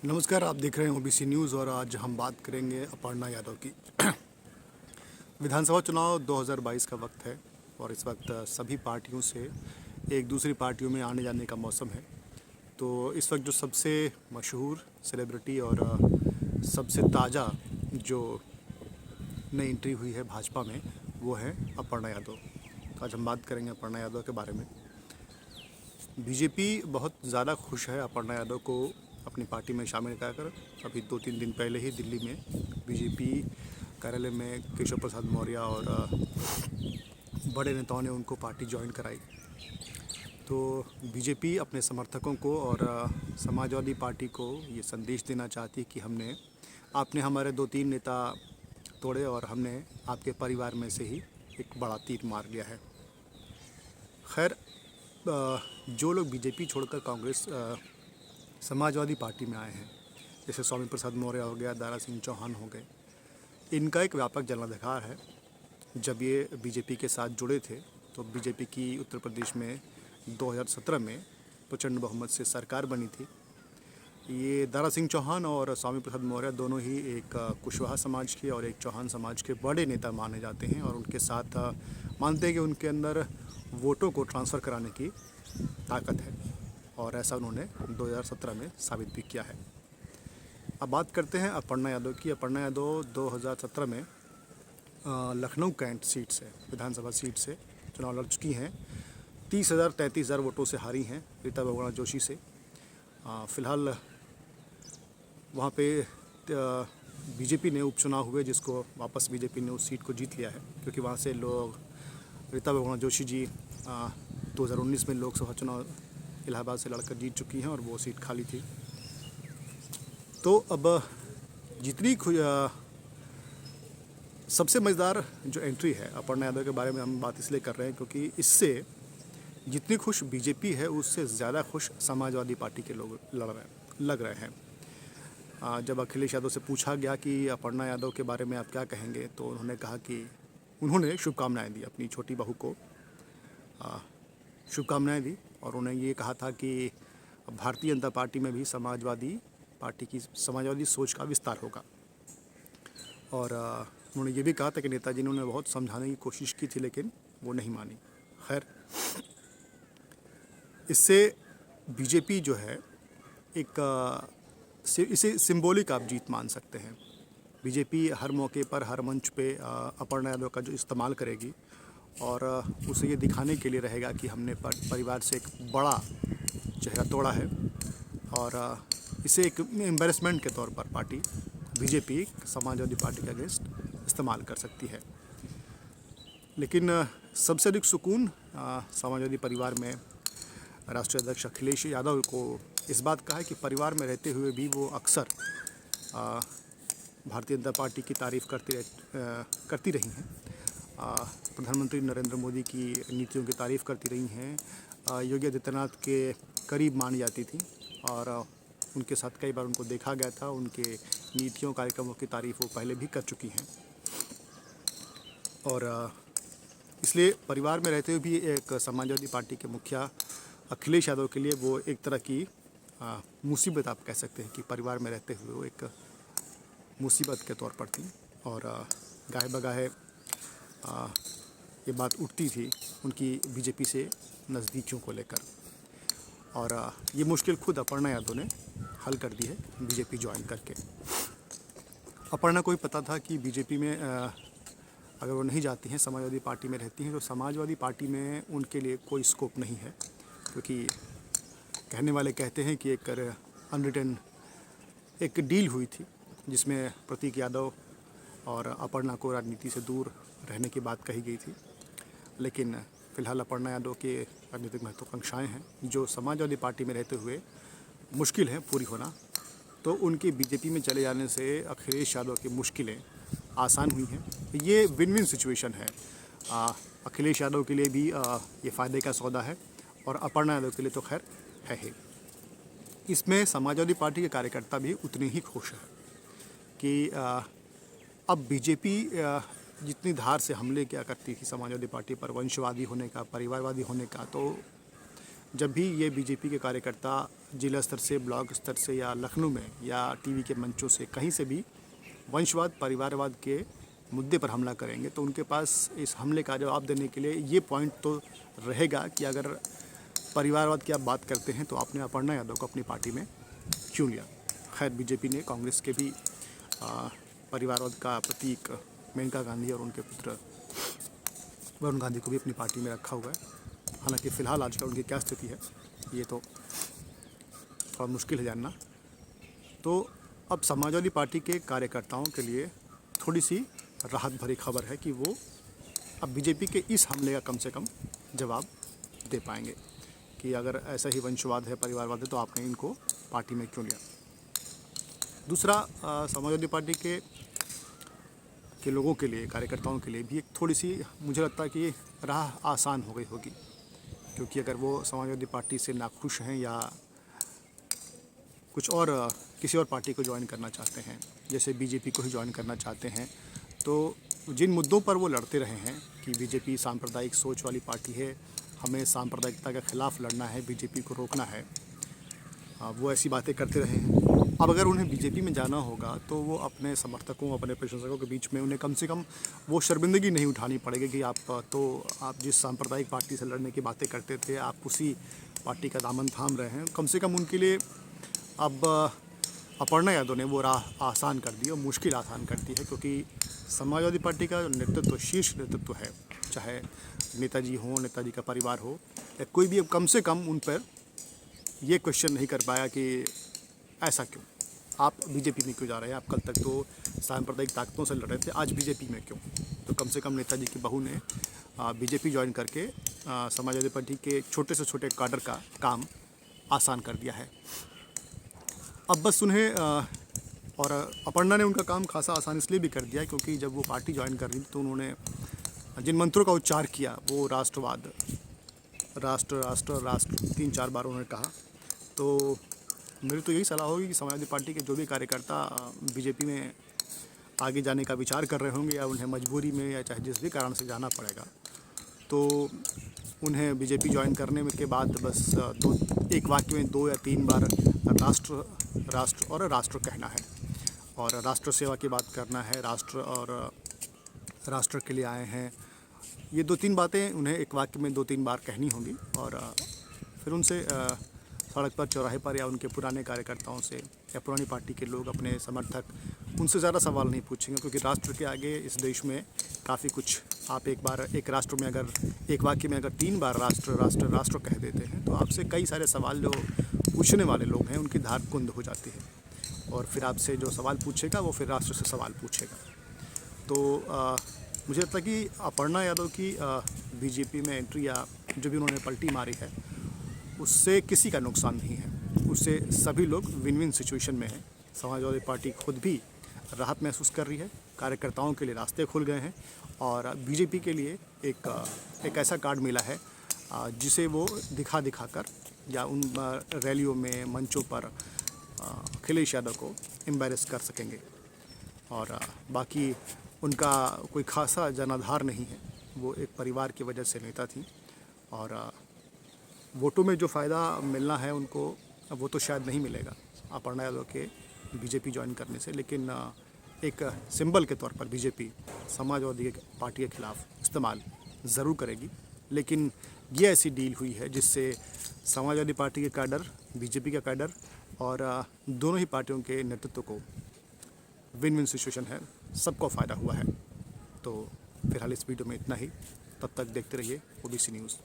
नमस्कार, आप देख रहे हैं ओबीसी न्यूज़ और आज हम बात करेंगे अपर्णा यादव की। विधानसभा चुनाव 2022 का वक्त है और इस वक्त सभी पार्टियों से एक दूसरी पार्टियों में आने जाने का मौसम है। तो इस वक्त जो सबसे मशहूर सेलिब्रिटी और सबसे ताज़ा जो नई एंट्री हुई है भाजपा में, वो है अपर्णा यादव। तो आज हम बात करेंगे अपर्णा यादव के बारे में। बीजेपी बहुत ज़्यादा खुश है अपर्णा यादव को अपनी पार्टी में शामिल कराकर। अभी 2-3 दिन पहले ही दिल्ली में बीजेपी कार्यालय में केशव प्रसाद मौर्य और बड़े नेताओं ने उनको पार्टी ज्वाइन कराई। तो बीजेपी अपने समर्थकों को और समाजवादी पार्टी को ये संदेश देना चाहती है कि आपने हमारे 2-3 नेता तोड़े और हमने आपके परिवार में से ही एक बड़ा तीर मार लिया है। खैर, जो लोग बीजेपी छोड़कर कांग्रेस समाजवादी पार्टी में आए हैं, जैसे स्वामी प्रसाद मौर्य हो गया, दारा सिंह चौहान हो गए, इनका एक व्यापक जनाधिकार है। जब ये बीजेपी के साथ जुड़े थे तो बीजेपी की उत्तर प्रदेश में 2017 में प्रचंड बहुमत से सरकार बनी थी। ये दारा सिंह चौहान और स्वामी प्रसाद मौर्य दोनों ही एक कुशवाहा समाज के और एक चौहान समाज के बड़े नेता माने जाते हैं और उनके साथ मानते हैं कि उनके अंदर वोटों को ट्रांसफ़र कराने की ताकत है और ऐसा उन्होंने 2017 में साबित भी किया है। अब बात करते हैं अपर्णा यादव की। अपर्णा यादव 2017 में लखनऊ कैंट सीट से, विधानसभा सीट से चुनाव लड़ चुकी हैं। 30,000-33,000 वोटों से हारी हैं रीता बहुगुणा जोशी से। फ़िलहाल वहाँ पे बीजेपी ने उपचुनाव हुए, जिसको वापस बीजेपी ने उस सीट को जीत लिया है, क्योंकि वहाँ से लोग रीता बहुगुणा जोशी जी 2019 में लोकसभा चुनाव इलाहाबाद से लड़कर जीत चुकी हैं और वो सीट खाली थी। तो अब जितनी सबसे मज़ेदार जो एंट्री है अपर्णा यादव के बारे में हम बात इसलिए कर रहे हैं क्योंकि इससे जितनी खुश बीजेपी है उससे ज़्यादा खुश समाजवादी पार्टी के लोग लग रहे हैं। जब अखिलेश यादव से पूछा गया कि अपर्णा यादव के बारे में आप क्या कहेंगे, तो उन्होंने कहा कि उन्होंने शुभकामनाएँ दी, अपनी छोटी बहू को शुभकामनाएँ दी और उन्हें ये कहा था कि भारतीय जनता पार्टी में भी समाजवादी सोच का विस्तार होगा। और उन्होंने ये भी कहा था कि नेताजी ने उन्हें बहुत समझाने की कोशिश की थी, लेकिन वो नहीं मानी। खैर, इससे बीजेपी जो है इसे सिंबॉलिक आप जीत मान सकते हैं। बीजेपी हर मौके पर, हर मंच पे अपर्णा यादव का जो इस्तेमाल करेगी और उसे ये दिखाने के लिए रहेगा कि हमने परिवार से एक बड़ा चेहरा तोड़ा है और इसे एक एम्बैरेसमेंट के तौर पर पार्टी बीजेपी समाजवादी पार्टी के अगेंस्ट इस्तेमाल कर सकती है। लेकिन सबसे अधिक सुकून समाजवादी परिवार में राष्ट्रीय अध्यक्ष अखिलेश यादव को इस बात का है कि परिवार में रहते हुए भी वो अक्सर भारतीय जनता पार्टी की तारीफ़ करती रही हैं। प्रधानमंत्री नरेंद्र मोदी की नीतियों की तारीफ़ करती रही हैं। योगी आदित्यनाथ के करीब मानी जाती थी और उनके साथ कई बार उनको देखा गया था। उनके नीतियों कार्यक्रमों की तारीफ़ वो पहले भी कर चुकी हैं और इसलिए परिवार में रहते हुए भी एक समाजवादी पार्टी के मुखिया अखिलेश यादव के लिए वो एक तरह की मुसीबत आप कह सकते हैं कि परिवार में रहते हुए वो एक मुसीबत के तौर पर थी और गाहे बगाहे ये बात उठती थी उनकी बीजेपी से नज़दीकियों को लेकर और ये मुश्किल खुद अपर्णा यादव ने हल कर दी है बीजेपी ज्वाइन करके। अपर्णा को भी पता था कि बीजेपी में अगर वो नहीं जाती हैं, समाजवादी पार्टी में रहती हैं, तो समाजवादी पार्टी में उनके लिए कोई स्कोप नहीं है, क्योंकि कहने वाले कहते हैं कि एक अनरिटन एक डील हुई थी जिसमें प्रतीक यादव और अपर्णा को राजनीति से दूर रहने की बात कही गई थी। लेकिन फ़िलहाल अपर्णा यादव के राजनीतिक महत्वाकांक्षाएँ हैं जो समाजवादी पार्टी में रहते हुए मुश्किल है पूरी होना, तो उनके बीजेपी में चले जाने से अखिलेश यादव की मुश्किलें आसान हुई हैं। ये विन विन सिचुएशन है। अखिलेश यादव के लिए भी ये फ़ायदे का सौदा है और अपर्णा यादव के लिए तो खैर है ही। इसमें समाजवादी पार्टी के कार्यकर्ता भी उतने ही खुश हैं कि अब बीजेपी जितनी धार से हमले किया करती थी समाजवादी पार्टी पर, वंशवादी होने का, परिवारवादी होने का, तो जब भी ये बीजेपी के कार्यकर्ता जिला स्तर से, ब्लॉक स्तर से या लखनऊ में या टीवी के मंचों से कहीं से भी वंशवाद, परिवारवाद के मुद्दे पर हमला करेंगे तो उनके पास इस हमले का जवाब देने के लिए ये पॉइंट तो रहेगा कि अगर परिवारवाद की आप बात करते हैं तो आपने अपर्णा यादव को अपनी पार्टी में क्यों लिया। खैर, बीजेपी ने कांग्रेस के भी परिवारवाद का प्रतीक मेनका गांधी और उनके पुत्र वरुण गांधी को भी अपनी पार्टी में रखा हुआ है। हालांकि फ़िलहाल आजकल उनकी क्या स्थिति है ये तो थोड़ा मुश्किल है जानना। तो अब समाजवादी पार्टी के कार्यकर्ताओं के लिए थोड़ी सी राहत भरी खबर है कि वो अब बीजेपी के इस हमले का कम से कम जवाब दे पाएंगे कि अगर ऐसा ही वंशवाद है, परिवारवाद है, तो आपने इनको पार्टी में क्यों लिया। दूसरा, समाजवादी पार्टी के लोगों के लिए, कार्यकर्ताओं के लिए भी एक थोड़ी सी मुझे लगता है कि राह आसान हो गई होगी, क्योंकि अगर वो समाजवादी पार्टी से नाखुश हैं या कुछ और किसी और पार्टी को ज्वाइन करना चाहते हैं, जैसे बीजेपी को ही ज्वाइन करना चाहते हैं, तो जिन मुद्दों पर वो लड़ते रहे हैं कि बीजेपी सांप्रदायिक सोच वाली पार्टी है, हमें सांप्रदायिकता के ख़िलाफ़ लड़ना है, बीजेपी को रोकना है, वो ऐसी बातें करते रहे हैं। अब अगर उन्हें बीजेपी में जाना होगा तो वो अपने समर्थकों, अपने प्रशंसकों के बीच में उन्हें कम से कम वो शर्मिंदगी नहीं उठानी पड़ेगी कि आप जिस सांप्रदायिक पार्टी से लड़ने की बातें करते थे, आप उसी पार्टी का दामन थाम रहे हैं। कम से कम उनके लिए अब अपर्णा यादव ने वो राह आसान कर दी और मुश्किल आसान कर दी है, क्योंकि समाजवादी पार्टी का नेतृत्व, शीर्ष नेतृत्व है, चाहे नेताजी हों, नेताजी का परिवार हो या कोई भी, अब कम से कम उन पर ये क्वेश्चन नहीं कर पाया कि ऐसा क्यों, आप बीजेपी में क्यों जा रहे हैं, आप कल तक तो सांप्रदायिक ताकतों से लड़ रहे थे, आज बीजेपी में क्यों। तो कम से कम नेताजी की बहू ने बीजेपी ज्वाइन करके समाजवादी पार्टी के छोटे से छोटे काडर का काम आसान कर दिया है। अब बस उन्हें और अपर्णा ने उनका काम खासा आसान इसलिए भी कर दिया क्योंकि जब वो पार्टी ज्वाइन कर रही थी तो उन्होंने जिन मंत्रों का उच्चार किया वो राष्ट्रवाद, राष्ट्र राष्ट्र राष्ट्र 3-4 बार उन्होंने कहा। तो मेरी तो यही सलाह होगी कि समाजवादी पार्टी के जो भी कार्यकर्ता बीजेपी में आगे जाने का विचार कर रहे होंगे या उन्हें मजबूरी में या चाहे जिस भी कारण से जाना पड़ेगा, तो उन्हें बीजेपी ज्वाइन करने के बाद बस एक वाक्य में 2 या 3 बार राष्ट्र राष्ट्र और राष्ट्र कहना है और राष्ट्र सेवा की बात करना है, राष्ट्र और राष्ट्र के लिए आए हैं। ये 2-3 बातें उन्हें एक वाक्य में 2-3 बार कहनी होंगी और फिर उनसे सड़क पर, चौराहे पर या उनके पुराने कार्यकर्ताओं से या पुरानी पार्टी के लोग, अपने समर्थक, उनसे ज़्यादा सवाल नहीं पूछेंगे, क्योंकि राष्ट्र के आगे इस देश में काफ़ी कुछ, आप एक राष्ट्र में अगर एक वाक्य में अगर 3 बार राष्ट्र राष्ट्र राष्ट्र कह देते हैं तो आपसे कई सारे सवाल जो पूछने वाले लोग हैं उनकी धार कुंद हो जाती है और फिर आपसे जो सवाल पूछेगा वो फिर राष्ट्र से सवाल पूछेगा। तो मुझे लगता है कि अपर्णा यादव की बीजेपी में एंट्री या जो भी उन्होंने पलटी मारी है उससे किसी का नुकसान नहीं है, उससे सभी लोग विन विन सिचुएशन में हैं। समाजवादी पार्टी खुद भी राहत महसूस कर रही है, कार्यकर्ताओं के लिए रास्ते खुल गए हैं और बीजेपी के लिए एक ऐसा कार्ड मिला है जिसे वो दिखा कर या उन रैलियों में, मंचों पर अखिलेश यादव को एम्बैरेस कर सकेंगे। और बाकी उनका कोई खासा जनाधार नहीं है, वो एक परिवार की वजह से नेता थी और वोटों में जो फ़ायदा मिलना है उनको वो तो शायद नहीं मिलेगा अपर्णा यादव के बीजेपी ज्वाइन करने से, लेकिन एक सिंबल के तौर पर बीजेपी समाजवादी पार्टी के खिलाफ इस्तेमाल ज़रूर करेगी। लेकिन ये ऐसी डील हुई है जिससे समाजवादी पार्टी के कैडर, बीजेपी का कैडर और दोनों ही पार्टियों के नेतृत्व को विन विन सिचुएशन है, सबको फ़ायदा हुआ है। तो फिलहाल इस वीडियो में इतना ही, तब तक देखते रहिए ओबीसी न्यूज़।